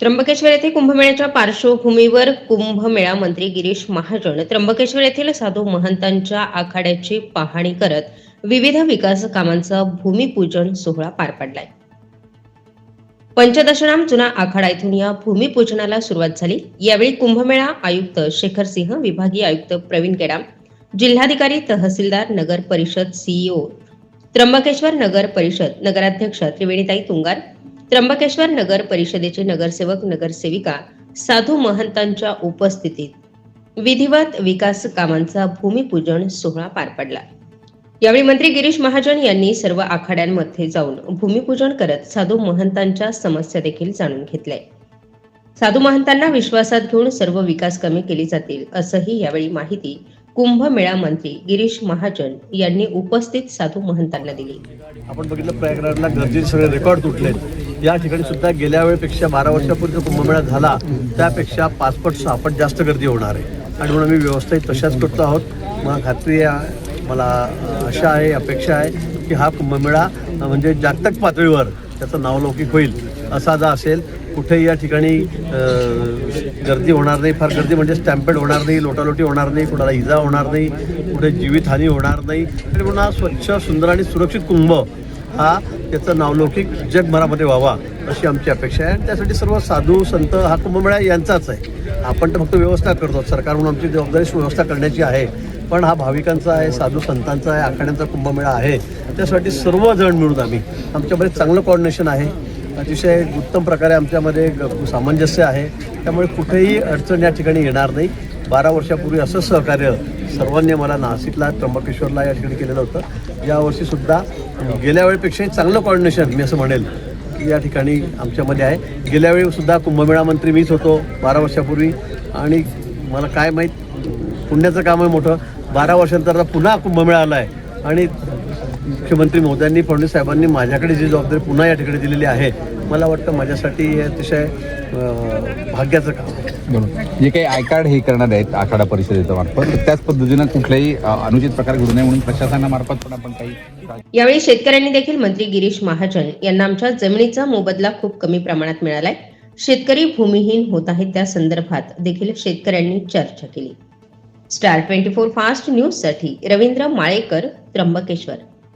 त्र्यंबकेश्वर येथे कुंभमेळ्याच्या पार्श्वभूमीवर कुंभमेळा मंत्री गिरीश महाजन त्र्यंबकेश्वर येथील साधू महंतांच्या आखाड्याची पाहणी करत विविध विकास कामांचा भूमिपूजन सोहळा पार पडलाय। पंचदशनाम जुना आखाडा येथून या भूमिपूजनाला सुरुवात झाली। यावेळी कुंभमेळा आयुक्त शेखर सिंह, विभागीय आयुक्त प्रवीण केडाम, जिल्हाधिकारी, तहसीलदार, नगर परिषद सीईओ, त्र्यंबकेश्वर नगर परिषद नगराध्यक्ष त्रिवेणीताई तुंगार, त्र्यंबकेश्वर नगर परिषदेचे नगरसेवक, नगरसेविका, साधू महंतांच्या उपस्थितीत विधिवत विकास कामांचा भूमिपूजन सोहळा पार पडला। यावेळी मंत्री गिरीश महाजन यांनी सर्व आखाड्यांमध्ये जाऊन भूमिपूजन करत साधू महंतांच्या समस्या देखील जाणून घेतल्या। साधू महंतांना विश्वासात घेऊन सर्व विकास कामे केली जातील असंही यावेळी माहिती कुंभमेळा मंत्री गिरीश महाजन यांनी उपस्थित साधू महंतांना दिली। आपण बघितलं प्रयागराजला गर्दीचे सगळे रेकॉर्ड तुटलेत। या ठिकाणी सुद्धा गेल्या वेळेपेक्षा 12 वर्षापूर्वी कुंभमेळा झाला त्यापेक्षा 5 पट 6 पट जास्त गर्दी होणार आहे आणि म्हणून आम्ही व्यवस्थाही तशाच करतो आहोत। मला खात्री आहे, मला आशा आहे, अपेक्षा आहे की हा कुंभमेळा म्हणजे जागतिक पातळीवर त्याचं नावलौकिक होईल असा जर असेल। कुठेही या ठिकाणी गर्दी होणार नाही, फार गर्दी म्हणजे स्टॅम्पेड होणार नाही, लोटालोटी होणार नाही, कुणाला इजा होणार नाही, कुठे जीवितहानी होणार नाही आणि म्हणून हा स्वच्छ, सुंदर आणि सुरक्षित कुंभ हा त्याचं नावलौकिक जगभरामध्ये व्हावा अशी आमची अपेक्षा आहे। आणि त्यासाठी सर्व साधू संत हा कुंभमेळा यांचाच आहे। आपण तर फक्त व्यवस्था करतो, सरकार म्हणून आमची जबाबदारी व्यवस्था करण्याची आहे, पण हा भाविकांचा आहे, साधू संतांचा आहे, आखाड्यांचा कुंभमेळा आहे। त्यासाठी सर्वजण मिळून आमच्यामध्ये चांगलं कोऑर्डिनेशन आहे, अतिशय उत्तम प्रकारे आमच्यामध्ये सामंजस्य आहे, त्यामुळे कुठेही अडचण या ठिकाणी येणार नाही। 12 वर्षापूर्वी असं सहकार्य सर्वांनी मला नाशिकला, त्र्यंबकेश्वरला या ठिकाणी केलेलं होतं। यावर्षी सुद्धा गेल्या वेळेपेक्षाही चांगलं कोऑर्डिनेशन मी असं म्हणेल या ठिकाणी आमच्यामध्ये आहे। गेल्या वेळी सुद्धा कुंभमेळा मंत्री मीच होतो 12 वर्षापूर्वी आणि मला काय माहीत पुण्याचं काम आहे मोठं। 12 वर्षांनंतर पुन्हा कुंभमेळा आला आहे आणि मुख्यमंत्री महोदयांनी, फडणवीस साहेबांनी माझ्याकडे जी जबाबदारी पुन्हा या ठिकाणी दिलेली आहे, मला वाटतं माझ्यासाठी हे अतिशय भाग्याचं काम आहे। जे काही आय कार्ड हे करणार आहेत आखाडा परिषदेच्या मार्फत, त्याच पद्धतीनं कुठल्याही अनुचित प्रकार घडू नये म्हणून प्रशासनामार्फत पण आपण काही। यावेळी शेतकऱ्यांनी देखील मंत्री गिरीश महाजन यांना आमच्या जमिनीचा मोबदला खूप कमी प्रमाणात मिळालाय, शेतकरी भूमिहीन होत आहेत, त्या संदर्भात देखील शेतकऱ्यांनी चर्चा केली। स्टार 24 फास्ट न्यूज साठी रवींद्र माळेकर, त्र्यंबकेश्वर।